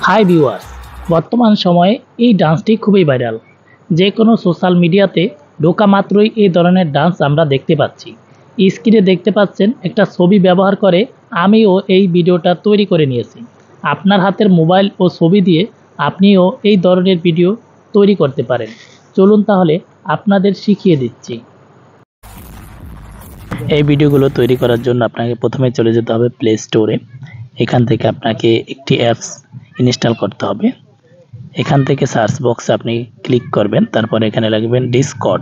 Hi viewers, বর্তমান সময়ে এই ডান্সটি খুবই ভাইরাল। যে কোনো সোশ্যাল মিডিয়াতে ঢোকা মাত্রই এই ধরনের ডান্স আমরা দেখতে পাচ্ছি। স্ক্রিনে দেখতে পাচ্ছেন একটা ছবি ব্যবহার করে আমিও এই ভিডিওটা তৈরি করে নিয়েছি। আপনার হাতের মোবাইল ও ছবি দিয়ে আপনিও এই ধরনের ভিডিও তৈরি করতে পারেন। চলুন তাহলে আপনাদের শিখিয়ে দিচ্ছি। এই ভিডিওগুলো তৈরি করার জন্য আপনাকে প্রথমে চলে যেতে হবে প্লে স্টোরে। এখান থেকে আপনাকে একটি অ্যাপস ইনস্টল করতে হবে। এখান থেকে সার্চ বক্সে আপনি ক্লিক করবেন, তারপরে এখানে লিখবেন ডিসকর্ড,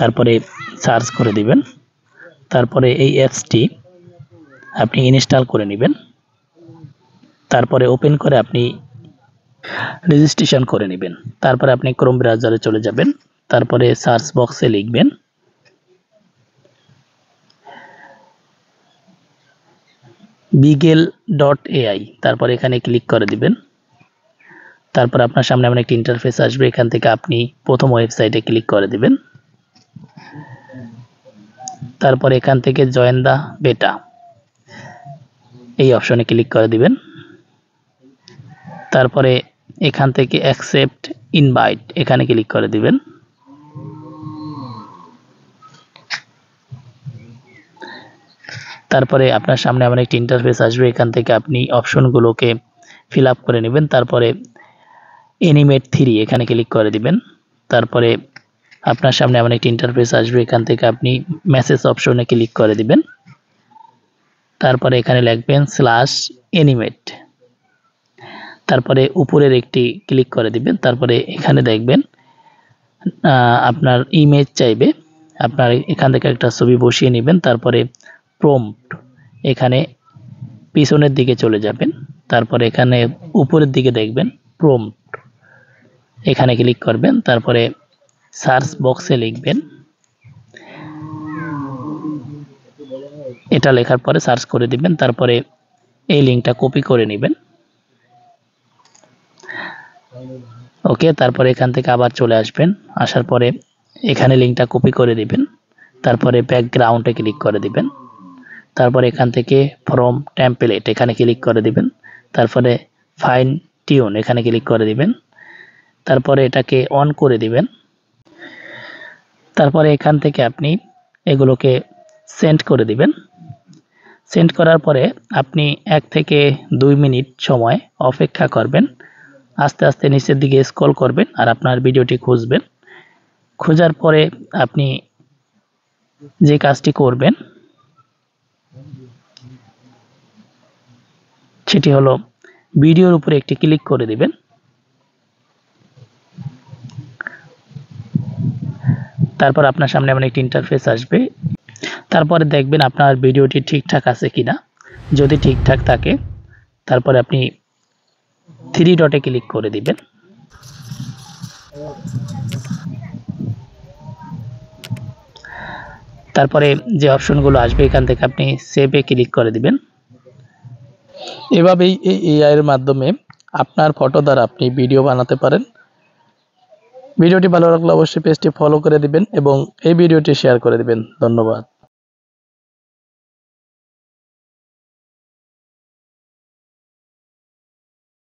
তারপরে সার্চ করে দিবেন। তারপরে এই অ্যাপসটি আপনি ইনস্টল করে নেবেন। তারপরে ওপেন করে আপনি রেজিস্ট্রেশন করে নেবেন। তারপরে আপনি ক্রোম ব্রাউজারে চলে যাবেন। তারপরে সার্চ বক্সে লিখবেন বিগেল.ai, তারপরে এখানে ক্লিক করে দিবেন। তারপর আপনার সামনে এমন একটি ইন্টারফেস আসবে। এখান থেকে আপনি প্রথম ওয়েবসাইটে ক্লিক করে দিবেন। তারপর এখান থেকে জয়েন দা বেটা এই অপশনে ক্লিক করে দিবেন। তারপরে এখান থেকে অ্যাকসেপ্ট ইনভাইট এখানে ক্লিক করে দিবেন। তারপরে আপনার সামনে এমন একটি ইন্টারফেস আসবে। এখান থেকে আপনি অপশনগুলোকে ফিল আপ করে নেবেন। তারপরে অ্যানিমেট 3 এখানে ক্লিক করে দিবেন। তারপরে আপনার সামনে এমন একটি ইন্টারফেস আসবে। এখান থেকে আপনি মেসেজ অপশনে ক্লিক করে দিবেন। তারপরে এখানে লিখবেন /অ্যানিমেট, তারপরে উপরের একটি ক্লিক করে দিবেন। তারপরে এখানে দেখবেন আপনার ইমেজ চাইবে, আপনার এখান থেকে একটা ছবি বসিয়ে নেবেন। তারপরে প্রম্পট এখানে পিছনের দিকে চলে যাবেন। তারপরে এখানে উপরের দিকে দেখবেন প্রম্পট এখানে ক্লিক করবেন। তারপরে সার্চ বক্সে লিখবেন, এটা লেখার পরে সার্চ করে দিবেন। তারপরে এই লিঙ্কটা কপি করে নেবেন। ওকে, তারপরে এখান থেকে আবার চলে আসবেন। আসার পরে এখানে লিঙ্কটা কপি করে দিবেন। তারপরে ব্যাকগ্রাউন্ডে ক্লিক করে দিবেন। তারপরে এখান থেকে ফ্রম টেমপ্লেট এখানে ক্লিক করে দিবেন। তারপরে ফাইন টিউন এখানে ক্লিক করে দিবেন। তারপরে এটাকে অন করে দিবেন। তারপরে এখান থেকে আপনি এগুলোকে সেন্ড করে দিবেন। সেন্ড করার পরে আপনি 1 থেকে 2 মিনিট সময় অপেক্ষা করবেন। আস্তে আস্তে নিচের দিকে স্ক্রল করবেন আর আপনার ভিডিওটি খুঁজবেন। খোঁজার পরে আপনি যে কাজটি করবেন সেটি হলো ভিডিওর উপরে একটি ক্লিক করে দিবেন। তারপর আপনার সামনে এমন একটি ইন্টারফেস আসবে। তারপরে দেখবেন আপনার ভিডিওটি ঠিকঠাক আছে কিনা। যদি ঠিকঠাক থাকে তারপরে আপনি 3 ডটে ক্লিক করে দিবেন। তারপরে যে অপশনগুলো আসবে এখান থেকে আপনি সেভে ক্লিক করে দিবেন। এভাবেই এই এআই এর মাধ্যমে আপনার ফটো দ্বারা আপনি ভিডিও বানাতে পারেন। ভিডিওটি ভালো লাগলে অবশ্যই পেজটি ফলো করে দিবেন এবং এই ভিডিওটি শেয়ার করে দিবেন। ধন্যবাদ।